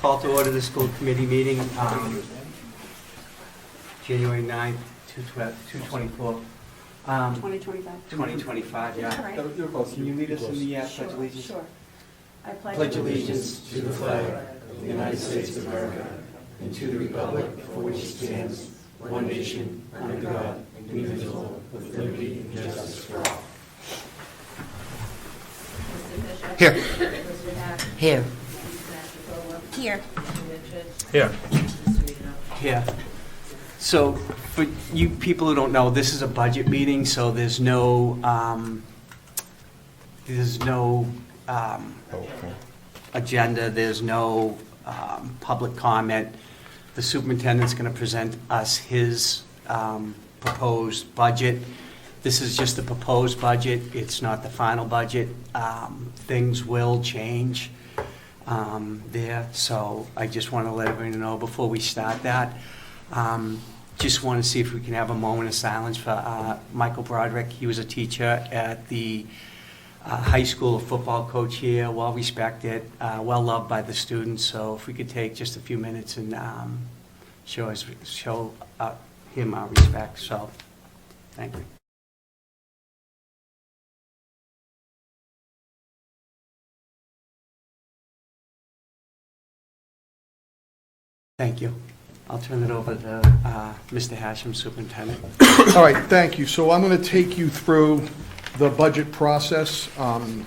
Call to order the school committee meeting, January 9th, 2024. 2025. 2025, yeah. All right. Can you lead us in the Pledge of Allegiance? Sure. I Pledge allegiance to the flag of the United States of America and to the republic for which it stands, one nation, under God, indivisible, with liberty and justice for all. Here. Here. Here. Here. Yeah. So, for you people who don't know, this is a budget meeting, so there's no agenda, there's no public comment. The superintendent's going to present us his proposed budget. This is just the proposed budget, it's not the final budget. Things will change there, so I just want to let everyone know before we start that. Just want to see if we can have a moment of silence for Michael Broderick. He was a teacher at the high school, a football coach here, well respected, well loved by the students. So if we could take just a few minutes and show him our respect. So thank you. Thank you. I'll turn it over to Mr. Hashem, Superintendent. All right, thank you. So I'm going to take you through the budget process. And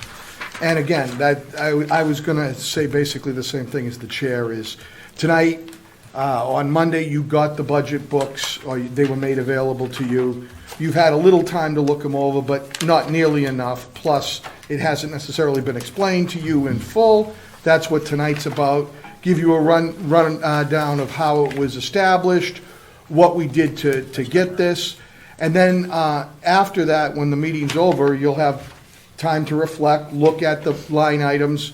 again, I was going to say basically the same thing as the chair is. Tonight, on Monday, you got the budget books, or they were made available to you. You've had a little time to look them over, but not nearly enough. Plus, it hasn't necessarily been explained to you in full. That's what tonight's about. Give you a run down of how it was established, what we did to get this. And then after that, when the meeting's over, you'll have time to reflect, look at the line items,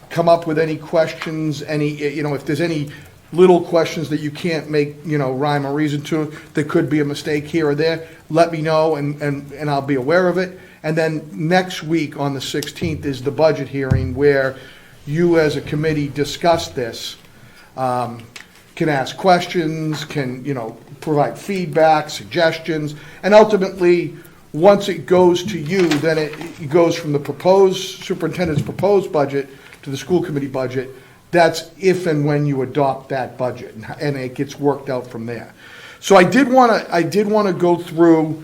come up with any questions, if there's any little questions that you can't make, rhyme or reason to, there could be a mistake here or there, let me know and I'll be aware of it. And then next week on the 16th is the budget hearing where you as a committee discuss this, can ask questions, can, provide feedback, suggestions, and ultimately, once it goes to you, then it goes from the superintendent's proposed budget to the school committee budget. That's if and when you adopt that budget, and it gets worked out from there. So I did want to go through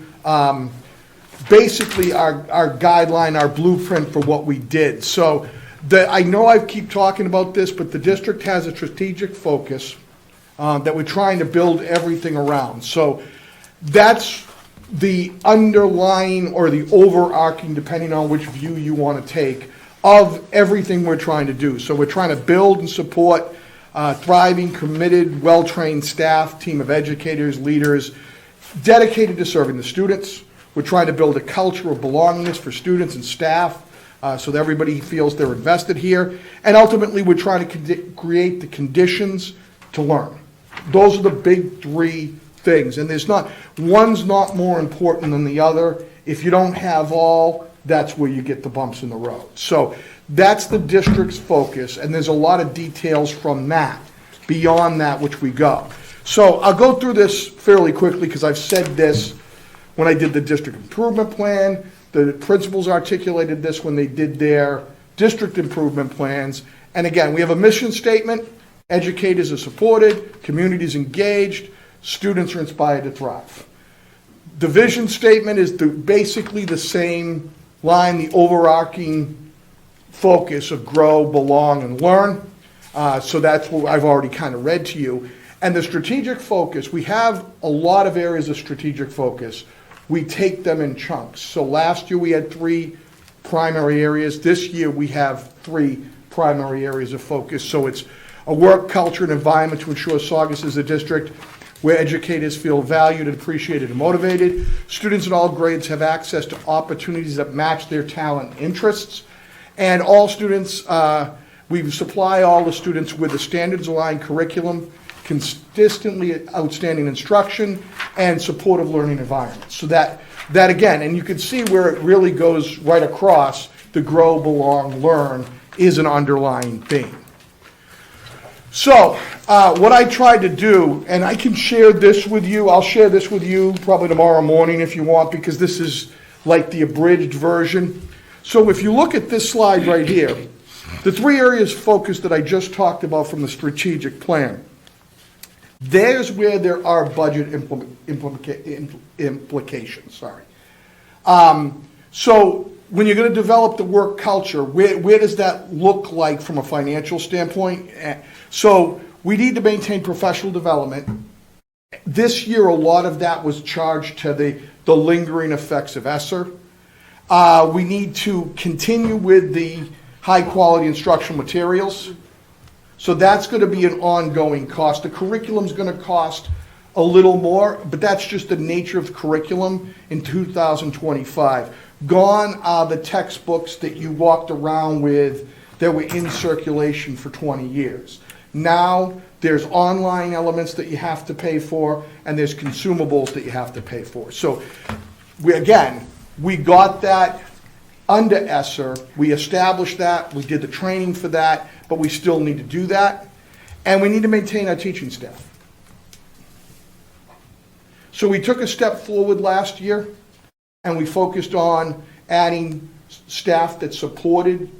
basically our guideline, our blueprint for what we did. So I know I keep talking about this, but the district has a strategic focus that we're trying to build everything around. So that's the underlying or the overarching, depending on which view you want to take, of everything we're trying to do. So we're trying to build and support thriving, committed, well-trained staff, team of educators, leaders, dedicated to serving the students. We're trying to build a culture of belongingness for students and staff, so that everybody feels they're invested here. And ultimately, we're trying to create the conditions to learn. Those are the big three things. And one's not more important than the other. If you don't have all, that's where you get the bumps in the road. So that's the district's focus, and there's a lot of details from that, beyond that which we go. So I'll go through this fairly quickly because I've said this when I did the district improvement plan. The principals articulated this when they did their district improvement plans. And again, we have a mission statement. Educators are supported, communities engaged, students are inspired to thrive. The vision statement is basically the same line, the overarching focus of grow, belong, and learn. So that's what I've already kind of read to you. And the strategic focus, we have a lot of areas of strategic focus. We take them in chunks. So last year we had 3 primary areas. This year we have 3 primary areas of focus. So it's a work culture and environment to ensure Saugus is a district where educators feel valued and appreciated and motivated. Students in all grades have access to opportunities that match their talent and interests. And all students, we supply all the students with a standards-aligned curriculum, consistently outstanding instruction, and supportive learning environments. So that again, and you can see where it really goes right across, the grow, belong, learn is an underlying theme. So, what I tried to do, and I can share this with you, I'll share this with you probably tomorrow morning if you want, because this is like the abridged version. So if you look at this slide right here, the 3 areas focus that I just talked about from the strategic plan, there's where there are budget implications, sorry. So when you're going to develop the work culture, where does that look like from a financial standpoint? So we need to maintain professional development. This year, a lot of that was charged to the lingering effects of ESSER. We need to continue with the high-quality instructional materials. So that's going to be an ongoing cost. The curriculum's going to cost a little more, but that's just the nature of the curriculum in 2025. Gone are the textbooks that you walked around with that were in circulation for 20 years. Now, there's online elements that you have to pay for, and there's consumables that you have to pay for. So, we got that under ESSER. We established that. We did the training for that, but we still need to do that. And we need to maintain our teaching staff. So we took a step forward last year, and we focused on adding staff that supported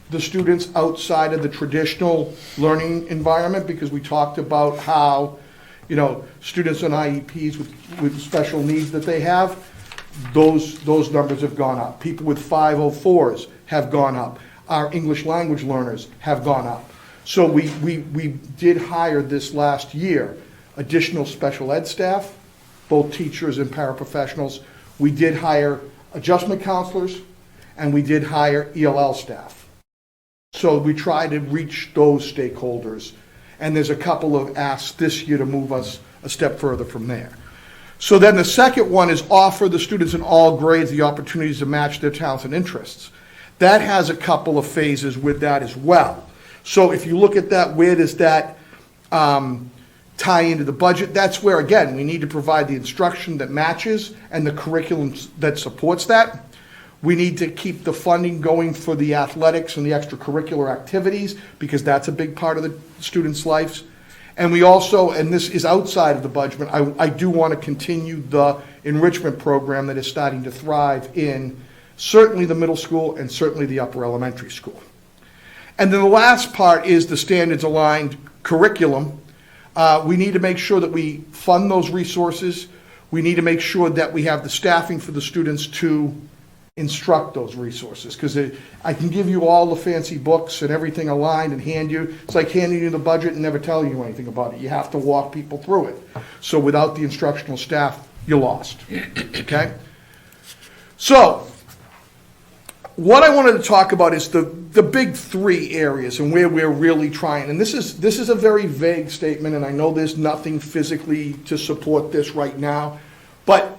the students outside of the traditional learning environment, because we talked about how, students on IEPs with special needs that they have, those numbers have gone up. People with 504s have gone up. Our English language learners have gone up. So we did hire this last year additional special ed staff, both teachers and paraprofessionals. We did hire adjustment counselors, and we did hire ELL staff. So we try to reach those stakeholders, and there's a couple of asks this year to move us a step further from there. So then the second one is offer the students in all grades the opportunities to match their talents and interests. That has a couple of phases with that as well. So if you look at that, where does that tie into the budget? That's where, again, we need to provide the instruction that matches and the curriculum that supports that. We need to keep the funding going for the athletics and the extracurricular activities, because that's a big part of the students' lives. And we also, and this is outside of the budget, I do want to continue the enrichment program that is starting to thrive in certainly the middle school and certainly the upper elementary school. And then the last part is the standards-aligned curriculum. We need to make sure that we fund those resources. We need to make sure that we have the staffing for the students to instruct those resources, because I can give you all the fancy books and everything aligned and hand you. It's like handing you the budget and never telling you anything about it. You have to walk people through it. So without the instructional staff, you're lost. Okay? So what I wanted to talk about is the big 3 areas and where we're really trying. And this is a very vague statement, and I know there's nothing physically to support this right now, but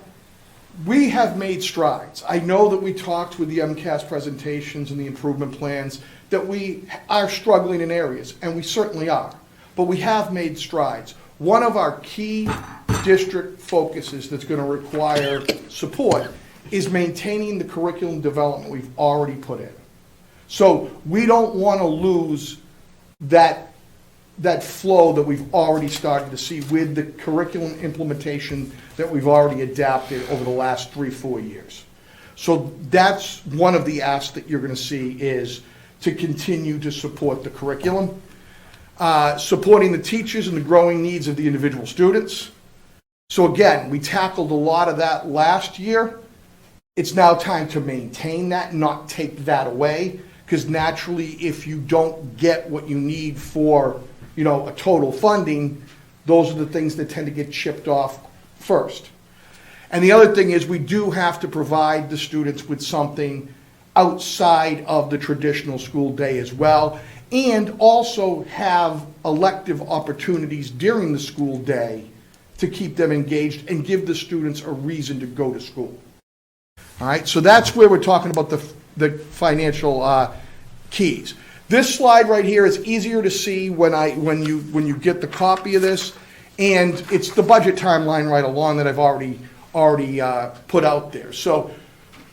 we have made strides. I know that we talked with the MCAS presentations and the improvement plans that we are struggling in areas, and we certainly are, but we have made strides. One of our key district focuses that's going to require support is maintaining the curriculum development we've already put in. So we don't want to lose that flow that we've already started to see with the curriculum implementation that we've already adapted over the last 3-4 years. So that's one of the asks that you're going to see, is to continue to support the curriculum, supporting the teachers and the growing needs of the individual students. So again, we tackled a lot of that last year. It's now time to maintain that, not take that away, because naturally, if you don't get what you need for a total funding, those are the things that tend to get chipped off first. And the other thing is, we do have to provide the students with something outside of the traditional school day as well, and also have elective opportunities during the school day to keep them engaged and give the students a reason to go to school. All right, so that's where we're talking about the financial keys. This slide right here is easier to see when you get the copy of this, and it's the budget timeline right along that I've already put out there. So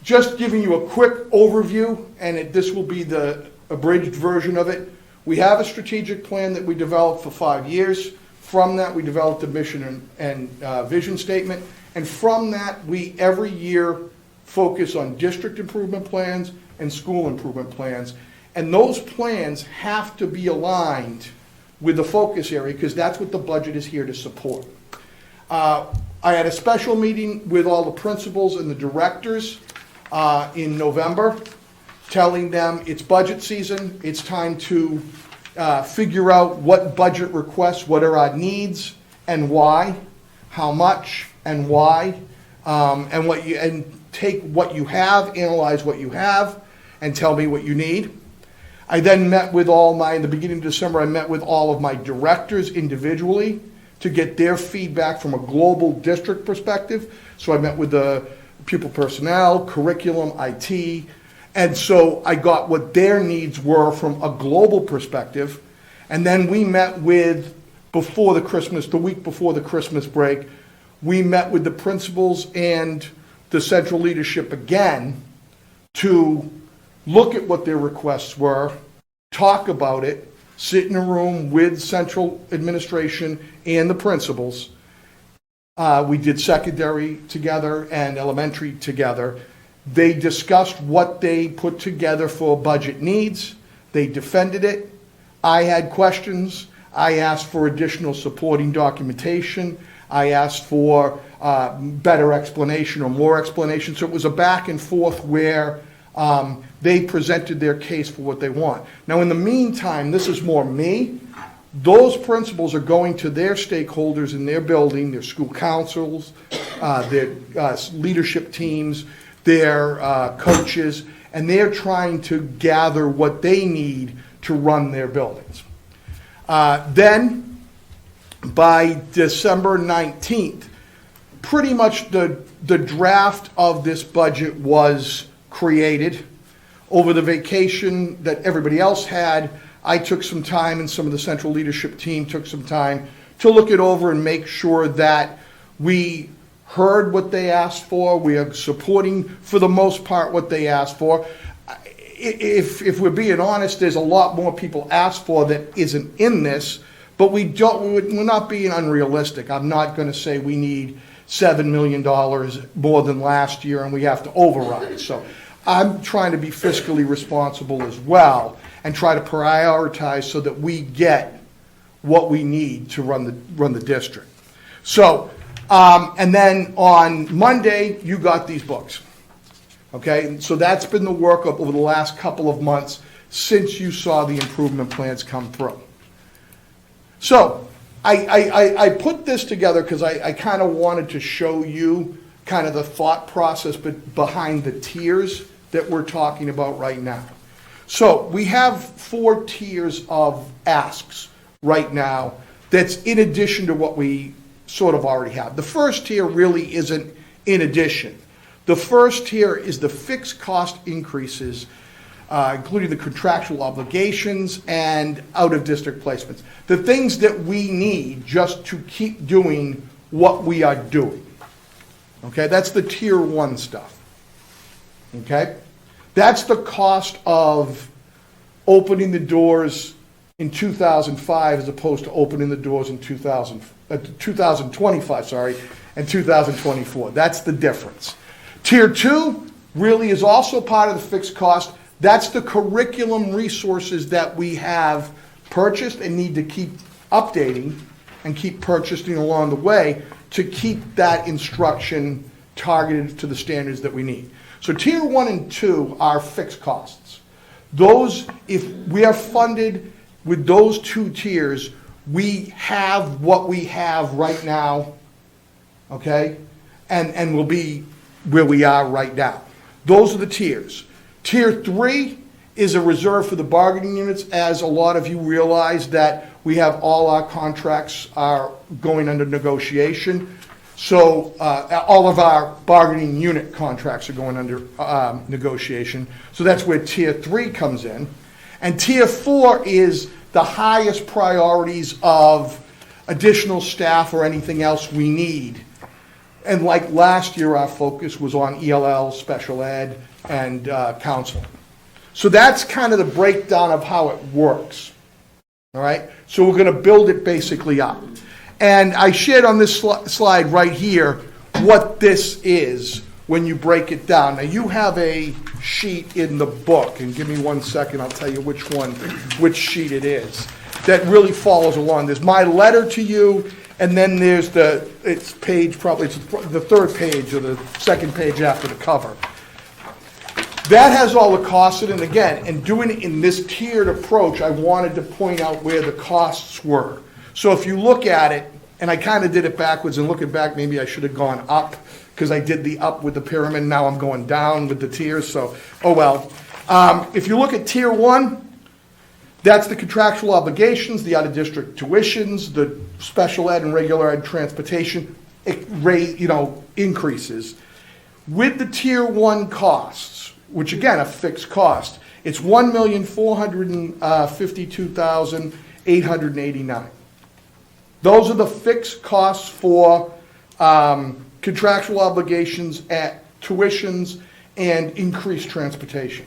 just giving you a quick overview, and this will be the abridged version of it. We have a strategic plan that we developed for 5 years. From that, we developed a mission and vision statement. And from that, we every year focus on district improvement plans and school improvement plans. And those plans have to be aligned with the focus area because that's what the budget is here to support. I had a special meeting with all the principals and the directors in November, telling them it's budget season, it's time to figure out what budget requests, what are our needs and why, how much and why, and take what you have, analyze what you have, and tell me what you need. I then met with in the beginning of December, I met with all of my directors individually to get their feedback from a global district perspective. So I met with the pupil personnel, curriculum, IT, and so I got what their needs were from a global perspective. And then we met with, the week before the Christmas break, we met with the principals and the central leadership again to look at what their requests were, talk about it, sit in a room with central administration and the principals. We did secondary together and elementary together. They discussed what they put together for budget needs. They defended it. I had questions. I asked for additional supporting documentation. I asked for better explanation or more explanation. So it was a back and forth where they presented their case for what they want. Now, in the meantime, this is more me. Those principals are going to their stakeholders in their building, their school councils, their leadership teams, their coaches, and they're trying to gather what they need to run their buildings. Then, by December 19th, pretty much the draft of this budget was created. Over the vacation that everybody else had, I took some time and some of the central leadership team took some time to look it over and make sure that we heard what they asked for. We are supporting, for the most part, what they asked for. If we're being honest, there's a lot more people asked for that isn't in this, but we're not being unrealistic. I'm not going to say we need $7 million more than last year and we have to override. So I'm trying to be fiscally responsible as well and try to prioritize so that we get what we need to run the district. So, and then on Monday, you got these books. Okay, so that's been the work over the last couple of months since you saw the improvement plans come through. So I put this together because I kind of wanted to show you kind of the thought process behind the tiers that we're talking about right now. So we have 4 tiers of asks right now that's in addition to what we sort of already have. The first tier really isn't in addition. The first tier is the fixed cost increases, including the contractual obligations and out-of-district placements. The things that we need just to keep doing what we are doing. Okay, that's the tier 1 stuff. Okay, that's the cost of opening the doors in 2005 as opposed to opening the doors in 2025, and 2024. That's the difference. Tier 2 really is also part of the fixed cost. That's the curriculum resources that we have purchased and need to keep updating and keep purchasing along the way to keep that instruction targeted to the standards that we need. So tier 1 and 2 are fixed costs. Those, if we are funded with those 2 tiers, we have what we have right now, okay? And we'll be where we are right now. Those are the tiers. Tier 3 is a reserve for the bargaining units, as a lot of you realize that we have all our contracts are going under negotiation. So all of our bargaining unit contracts are going under negotiation. So that's where tier 3 comes in. And tier 4 is the highest priorities of additional staff or anything else we need. And like last year, our focus was on ELL, special ed, and counseling. So that's kind of the breakdown of how it works. all right? So we're gonna build it basically up. And I shared on this slide right here what this is when you break it down. Now, you have a sheet in the book, and give me 1 second, I'll tell you which sheet it is, that really follows along. There's my letter to you, and then there's it's the third page or the second page after the cover. That has all the costs in it, and again, in doing it in this tiered approach, I wanted to point out where the costs were. So if you look at it, and I kind of did it backwards, and looking back, maybe I should have gone up, because I did the up with the pyramid, now I'm going down with the tiers, so, oh well. If you look at tier 1, that's the contractual obligations, the out-of-district tuitions, the special ed and regular ed transportation, increases. With the tier 1 costs, which again, a fixed cost, it's $1,452,889. Those are the fixed costs for contractual obligations at tuitions and increased transportation.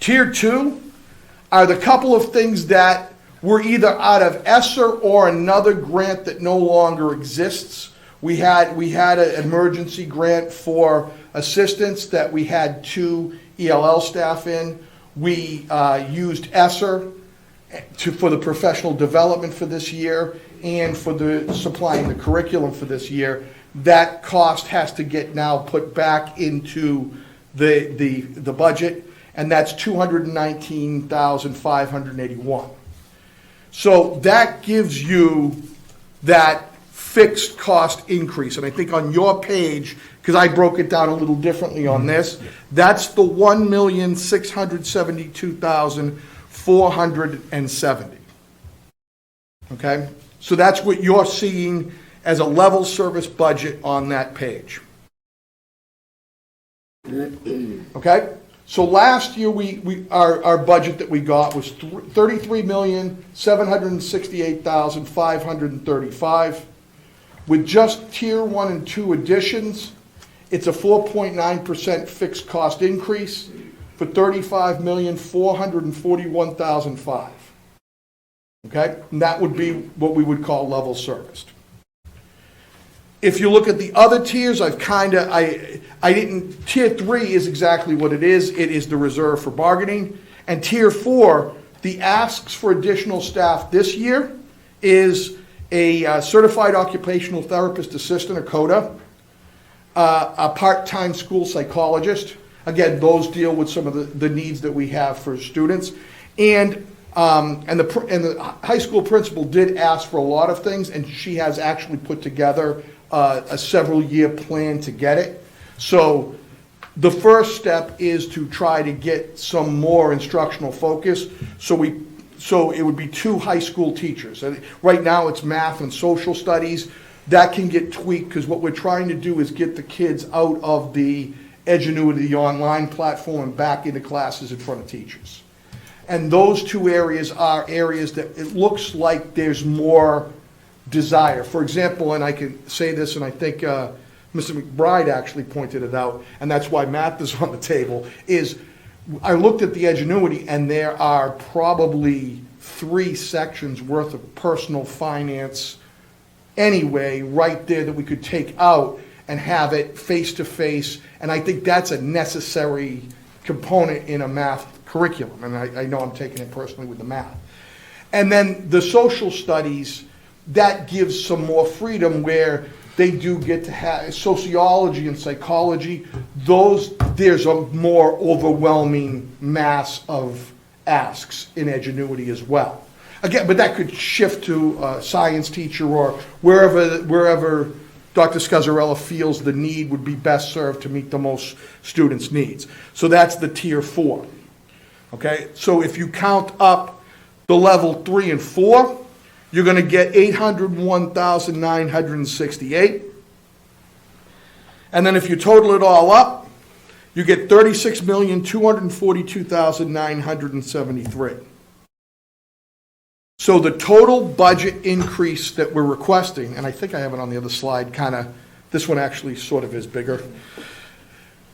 Tier 2 are the couple of things that were either out of ESSER or another grant that no longer exists. We had an emergency grant for assistance that we had 2 ELL staff in. We used ESSER for the professional development for this year and for the supplying the curriculum for this year. That cost has to get now put back into the budget, and that's $219,581. So that gives you that fixed cost increase. And I think on your page, because I broke it down a little differently on this, that's the $1,672,470. Okay? So that's what you're seeing as a level service budget on that page. Okay? So last year, our budget that we got was $33,768,535. With just tier 1 and 2 additions, it's a 4.9% fixed cost increase for $35,441,005. Okay? And that would be what we would call level serviced. If you look at the other tiers, tier 3 is exactly what it is. It is the reserve for bargaining. And tier 4, the asks for additional staff this year is a certified occupational therapist assistant, a COTA, a part-time school psychologist. Again, those deal with some of the needs that we have for students. And the high school principal did ask for a lot of things, and she has actually put together a several-year plan to get it. So the first step is to try to get some more instructional focus. So it would be 2 high school teachers. And right now it's math and social studies. That can get tweaked because what we're trying to do is get the kids out of the Edgenuity, the online platform, and back into classes in front of teachers. And those 2 areas are areas that it looks like there's more desire. For example, and I can say this, and I think Mr. McBride actually pointed it out, and that's why math is on the table, is I looked at the Edgenuity, and there are probably 3 sections worth of personal finance anyway right there that we could take out and have it face-to-face, and I think that's a necessary component in a math curriculum, and I know I'm taking it personally with the math. And then the social studies, that gives some more freedom where they do get to have sociology and psychology. There's a more overwhelming mass of asks in Edgenuity as well. Again, but that could shift to a science teacher or wherever Dr. Scazzarella feels the need would be best served to meet the most students' needs. So that's the tier 4. Okay, so if you count up the level 3 and 4, you're going to get 801,968. And then if you total it all up, you get 36,242,973. So the total budget increase that we're requesting, and I think I have it on the other slide, this one actually sort of is bigger.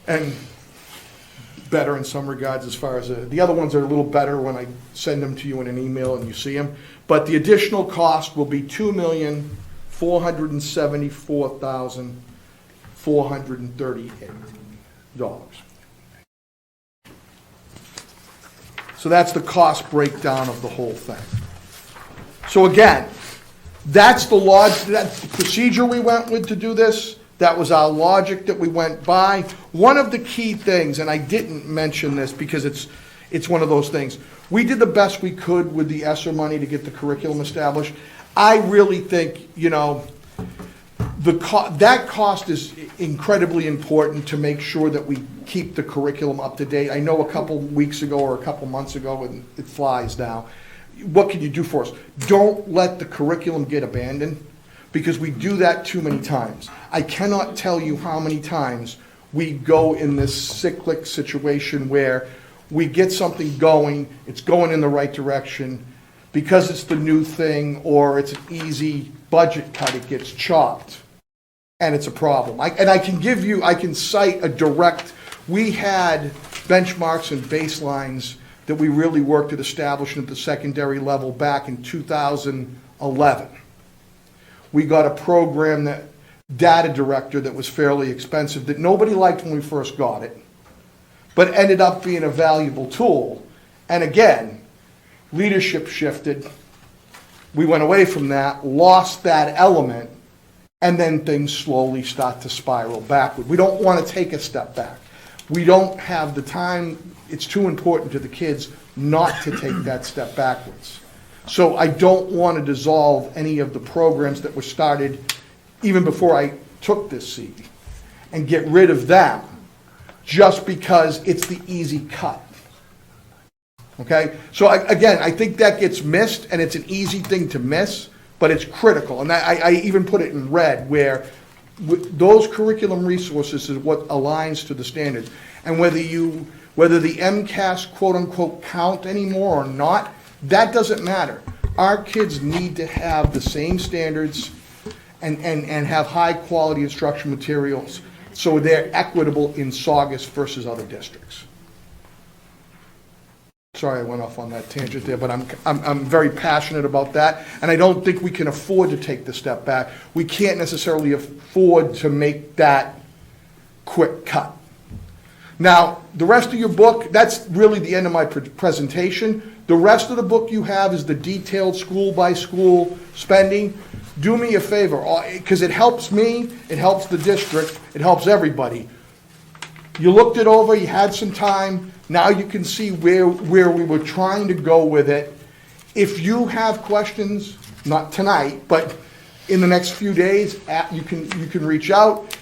And better in some regards as far as, the other ones are a little better when I send them to you in an email and you see them. But the additional cost will be $2,474,438. So that's the cost breakdown of the whole thing. So again, that's the procedure we went with to do this. That was our logic that we went by. One of the key things, and I didn't mention this because it's one of those things, we did the best we could with the ESSER money to get the curriculum established. I really think, that cost is incredibly important to make sure that we keep the curriculum up to date. I know a couple weeks ago or a couple months ago, and it flies now. What can you do for us? Don't let the curriculum get abandoned, because we do that too many times. I cannot tell you how many times we go in this cyclic situation where we get something going, it's going in the right direction, because it's the new thing or it's an easy budget cut, it gets chopped, and it's a problem. I can cite a direct, we had benchmarks and baselines that we really worked at establishing at the secondary level back in 2011. We got a program data director that was fairly expensive that nobody liked when we first got it, but ended up being a valuable tool. And again, leadership shifted. We went away from that, lost that element, and then things slowly start to spiral backward. We don't want to take a step back. We don't have the time. It's too important to the kids not to take that step backwards. So I don't want to dissolve any of the programs that were started even before I took this seat and get rid of them just because it's the easy cut. Okay? So again, I think that gets missed, and it's an easy thing to miss, but it's critical. And I even put it in red where those curriculum resources is what aligns to the standards. And whether the MCAS quote-unquote count anymore or not, that doesn't matter. Our kids need to have the same standards and have high-quality instructional materials so they're equitable in Saugus versus other districts. Sorry I went off on that tangent there, but I'm very passionate about that, and I don't think we can afford to take the step back. We can't necessarily afford to make that quick cut. Now, the rest of your book, that's really the end of my presentation. The rest of the book you have is the detailed school-by-school spending. Do me a favor, because it helps me, it helps the district, it helps everybody. You looked it over, you had some time, now you can see where we were trying to go with it. If you have questions, not tonight, but in the next few days, you can reach out.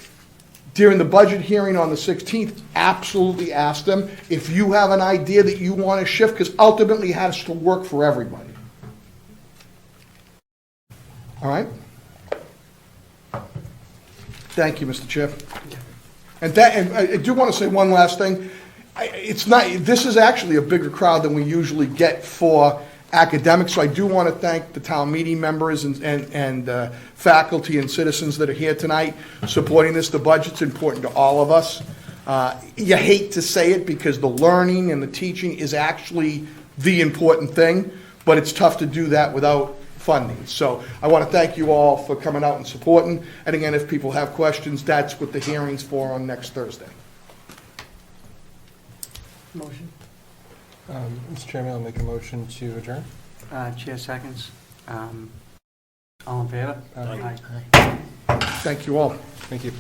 During the budget hearing on the 16th, absolutely ask them if you have an idea that you want to shift, because ultimately it has to work for everybody. All right? Thank you, Mr. Chair. And I do want to say one last thing. This is actually a bigger crowd than we usually get for academics, so I do want to thank the town meeting members and faculty and citizens that are here tonight supporting this. The budget's important to all of us. You hate to say it because the learning and the teaching is actually the important thing, but it's tough to do that without funding. So I want to thank you all for coming out and supporting. And again, if people have questions, that's what the hearing's for on next Thursday. Motion. Mr. Chairman, I'll make a motion to adjourn. Chair seconds. All in favor? Aye. Aye. Thank you all. Thank you.